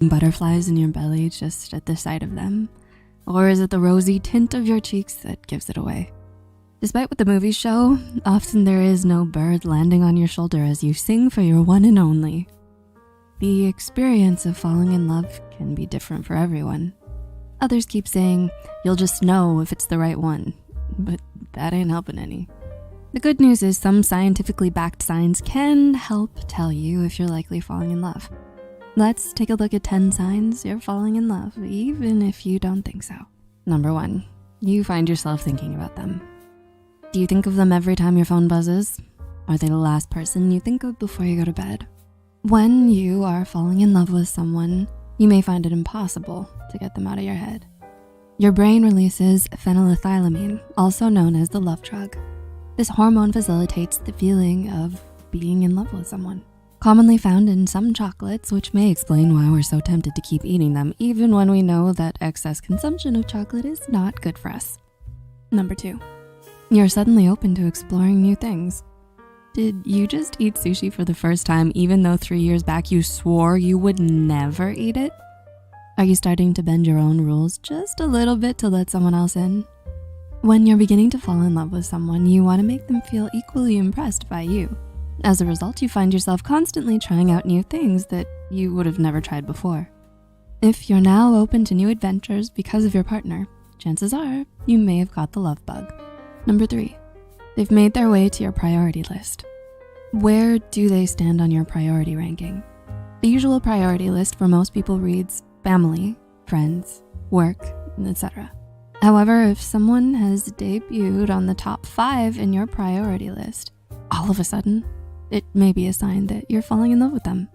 butterflies in your belly just at the sight of them? Or is it the rosy tint of your cheeks that gives it away? Despite what the movies show, often there is no bird landing on your shoulder as you sing for your one and only. The experience of falling in love can be different for everyone. Others keep saying, you'll just know if it's the right one, but that ain't helping any. The good news is some scientifically backed signs can help tell you if you're likely falling in love. Let's take a look at 10 signs you're falling in love, even if you don't think so. Number 1, you find yourself thinking about them. Do you think of them every time your phone buzzes? Are they the last person you think of before you go to bed? When you are falling in love with someone, you may find it impossible to get them out of your head. Your brain releases phenylethylamine, also known as the love drug. This hormone facilitates the feeling of being in love with someone. Commonly found in some chocolates, which may explain why we're so tempted to keep eating them, even when we know that excess consumption of chocolate is not good for us. Number 2, you're suddenly open to exploring new things. Did you just eat sushi for the first time, even though 3 years back you swore you would never eat it? Are you starting to bend your own rules just a little bit to let someone else in? When you're beginning to fall in love with someone, you want to make them feel equally impressed by you. As a result, you find yourself constantly trying out new things that you would have never tried before. If you're now open to new adventures because of your partner, chances are you may have caught the love bug. Number 3, they've made their way to your priority list. Where do they stand on your priority ranking? The usual priority list for most people reads family, friends, work, etc. However, if someone has debuted on the top 5 in your priority list, all of a sudden, it may be a sign that you're falling in love with them.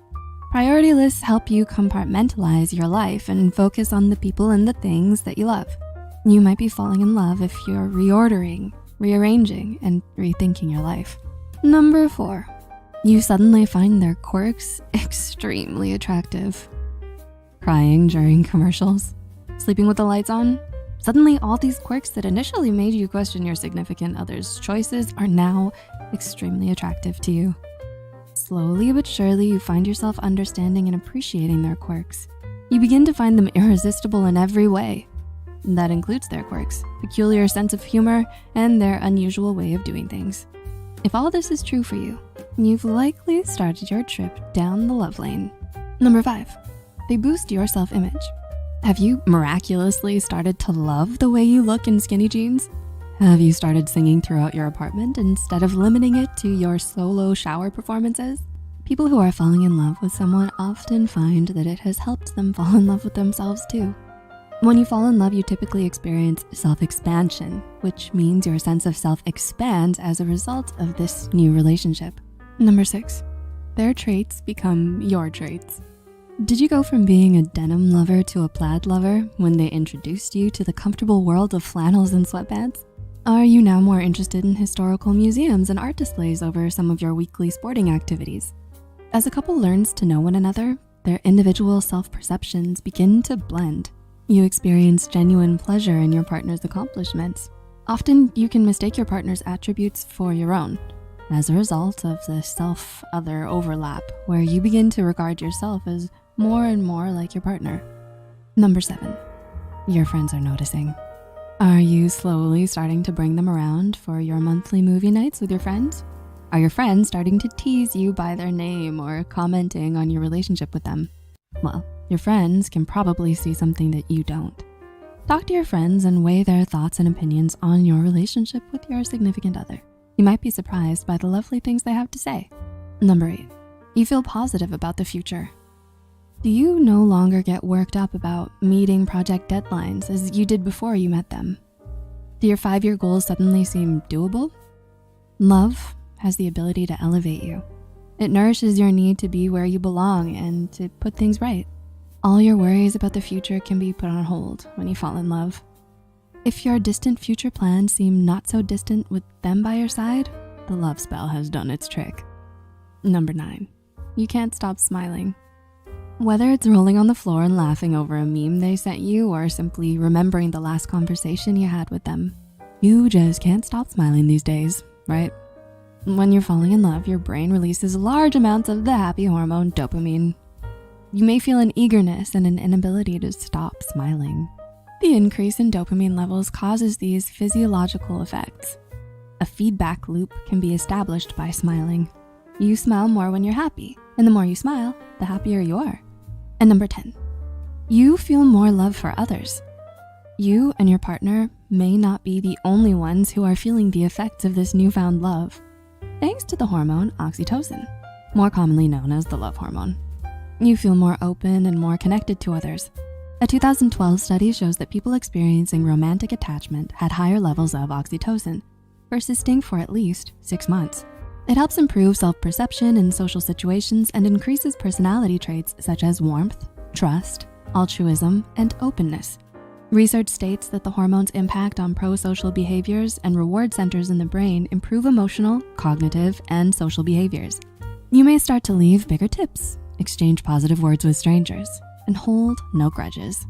Priority lists help you compartmentalize your life and focus on the people and the things that you love. You might be falling in love if you're reordering, rearranging, and rethinking your life. Number 4, you suddenly find their quirks extremely attractive. Crying during commercials, sleeping with the lights on. Suddenly, all these quirks that initially made you question your significant other's choices are now extremely attractive to you. Slowly but surely, you find yourself understanding and appreciating their quirks. You begin to find them irresistible in every way. That includes their quirks, peculiar sense of humor, and their unusual way of doing things. If all this is true for you, you've likely started your trip down the love lane. Number 5, they boost your self-image. Have you miraculously started to love the way you look in skinny jeans? Have you started singing throughout your apartment instead of limiting it to your solo shower performances? People who are falling in love with someone often find that it has helped them fall in love with themselves too. When you fall in love, you typically experience self-expansion, which means your sense of self expands as a result of this new relationship. Number 6, their traits become your traits. Did you go from being a denim lover to a plaid lover when they introduced you to the comfortable world of flannels and sweatpants? Are you now more interested in historical museums and art displays over some of your weekly sporting activities? As a couple learns to know one another, their individual self-perceptions begin to blend. You experience genuine pleasure in your partner's accomplishments. Often, you can mistake your partner's attributes for your own as a result of the self-other overlap, where you begin to regard yourself as more and more like your partner. Number 7, your friends are noticing. Are you slowly starting to bring them around for your monthly movie nights with your friends? Are your friends starting to tease you by their name or commenting on your relationship with them? Well, your friends can probably see something that you don't. Talk to your friends and weigh their thoughts and opinions on your relationship with your significant other. You might be surprised by the lovely things they have to say. Number 8, you feel positive about the future. Do you no longer get worked up about meeting project deadlines as you did before you met them? Do your 5-year goals suddenly seem doable? Love has the ability to elevate you. It nourishes your need to be where you belong and to put things right. All your worries about the future can be put on hold when you fall in love. If your distant future plans seem not so distant with them by your side, the love spell has done its trick. Number 9, you can't stop smiling. Whether it's rolling on the floor and laughing over a meme they sent you or simply remembering the last conversation you had with them, you just can't stop smiling these days, right? When you're falling in love, your brain releases large amounts of the happy hormone dopamine. You may feel an eagerness and an inability to stop smiling. The increase in dopamine levels causes these physiological effects. A feedback loop can be established by smiling. You smile more when you're happy, and the more you smile, the happier you are. And number 10, you feel more love for others. You and your partner may not be the only ones who are feeling the effects of this newfound love, thanks to the hormone oxytocin, more commonly known as the love hormone. You feel more open and more connected to others. A 2012 study shows that people experiencing romantic attachment had higher levels of oxytocin, persisting for at least 6 months. It helps improve self-perception in social situations and increases personality traits such as warmth, trust, altruism, and openness. Research states that the hormone's impact on pro-social behaviors and reward centers in the brain improve emotional, cognitive, and social behaviors. You may start to leave bigger tips, exchange positive words with strangers, and hold no grudges.